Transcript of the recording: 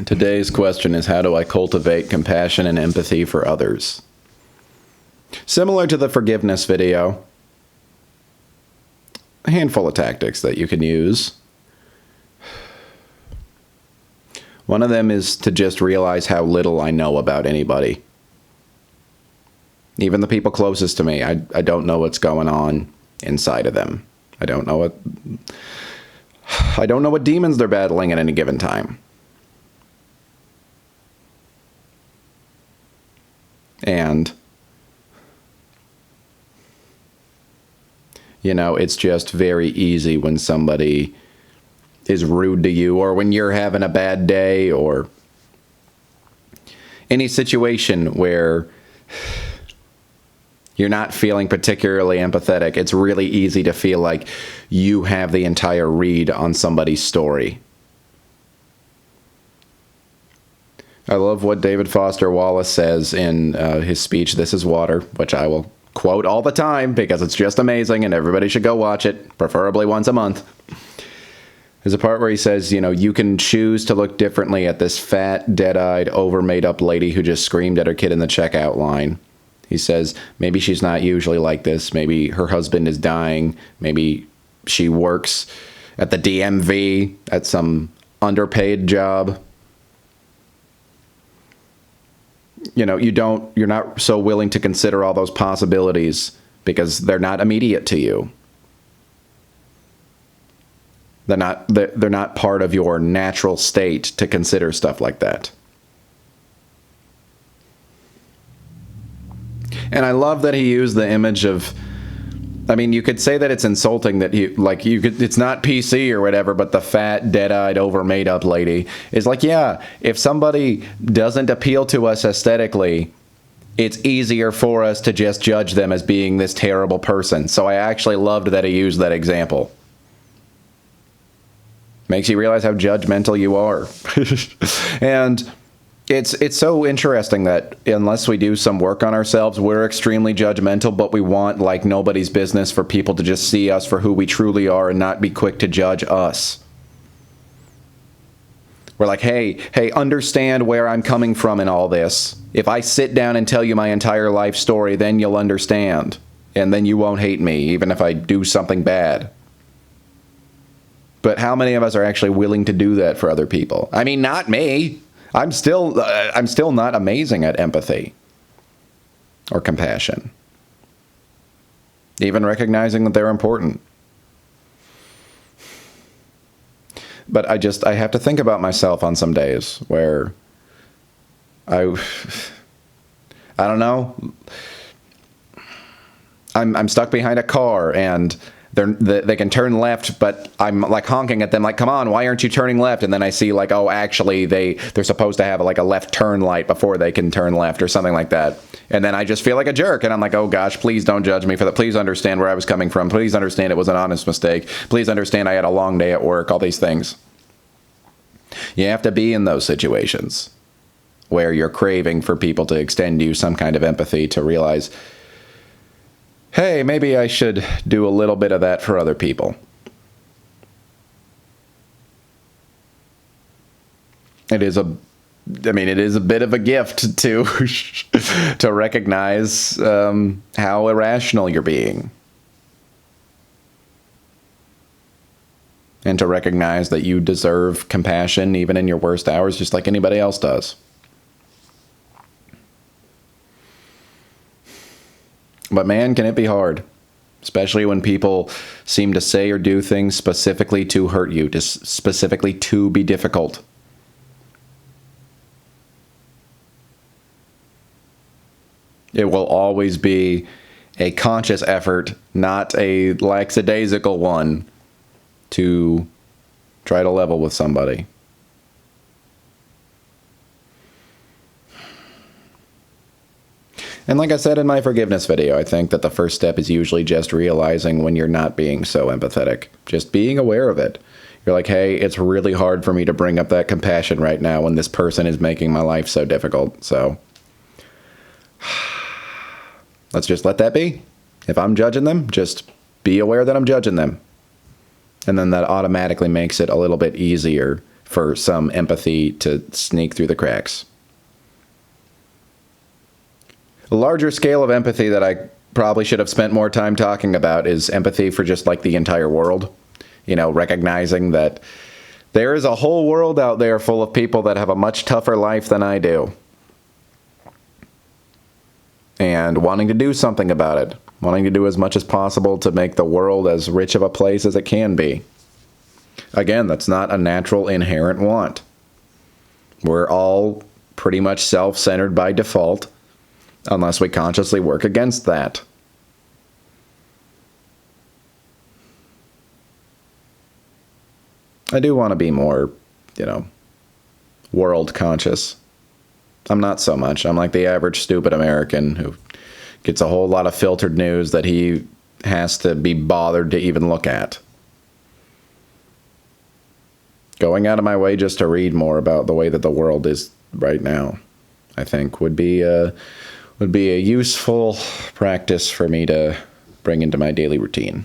Today's question is, how do I cultivate compassion and empathy for others? Similar to the forgiveness video, a handful of tactics that you can use. One of them is to just realize how little I know about anybody. Even the people closest to me, I don't know what's going on inside of them. I don't know what demons they're battling at any given time. And, you know, it's just very easy when somebody is rude to you, or when you're having a bad day, or any situation where you're not feeling particularly empathetic. It's really easy to feel like you have the entire read on somebody's story. I love what David Foster Wallace says in his speech, This is Water, which I will quote all the time because it's just amazing and everybody should go watch it, preferably once a month. There's a part where he says, you know, you can choose to look differently at this fat, dead-eyed, over-made-up lady who just screamed at her kid in the checkout line. He says, maybe she's not usually like this. Maybe her husband is dying. Maybe she works at the DMV at some underpaid job. You know, you're not so willing to consider all those possibilities because they're not immediate to you. They're not part of your natural state to consider stuff like that. And I love that he used the image of, I mean, you could say that it's insulting that it's not PC or whatever, but the fat, dead-eyed, over-made-up lady is like, yeah, if somebody doesn't appeal to us aesthetically, it's easier for us to just judge them as being this terrible person. So I actually loved that he used that example. Makes you realize how judgmental you are. And it's so interesting that unless we do some work on ourselves, we're extremely judgmental, but we want like nobody's business for people to just see us for who we truly are and not be quick to judge us. We're like, hey, understand where I'm coming from in all this. If I sit down and tell you my entire life story, then you'll understand. And then you won't hate me, even if I do something bad. But how many of us are actually willing to do that for other people? I mean, not me. I'm still not amazing at empathy or compassion. Even recognizing that they're important. But I have to think about myself on some days where I don't know. I'm stuck behind a car and they can turn left, but I'm like honking at them like, come on, why aren't you turning left? And then I see like, oh, actually they're supposed to have like a left turn light before they can turn left or something like that. And then I just feel like a jerk and I'm like, oh gosh, please don't judge me for that. Please understand where I was coming from. Please understand it was an honest mistake. Please understand I had a long day at work, all these things. You have to be in those situations where you're craving for people to extend you some kind of empathy to realize, hey, maybe I should do a little bit of that for other people. It is a bit of a gift to to recognize how irrational you're being. And to recognize that you deserve compassion even in your worst hours, just like anybody else does. But man, can it be hard, especially when people seem to say or do things specifically to hurt you, just specifically to be difficult. It will always be a conscious effort, not a lackadaisical one, to try to level with somebody. And like I said in my forgiveness video, I think that the first step is usually just realizing when you're not being so empathetic. Just being aware of it. You're like, hey, it's really hard for me to bring up that compassion right now when this person is making my life so difficult. So let's just let that be. If I'm judging them, just be aware that I'm judging them. And then that automatically makes it a little bit easier for some empathy to sneak through the cracks. A larger scale of empathy that I probably should have spent more time talking about is empathy for just like the entire world. You know, recognizing that there is a whole world out there full of people that have a much tougher life than I do. And wanting to do something about it. Wanting to do as much as possible to make the world as rich of a place as it can be. Again, that's not a natural, inherent want. We're all pretty much self-centered by default, unless we consciously work against that. I do want to be more, world conscious. I'm not so much. I'm like the average stupid American who gets a whole lot of filtered news that he has to be bothered to even look at. Going out of my way just to read more about the way that the world is right now, I think would be a useful practice for me to bring into my daily routine.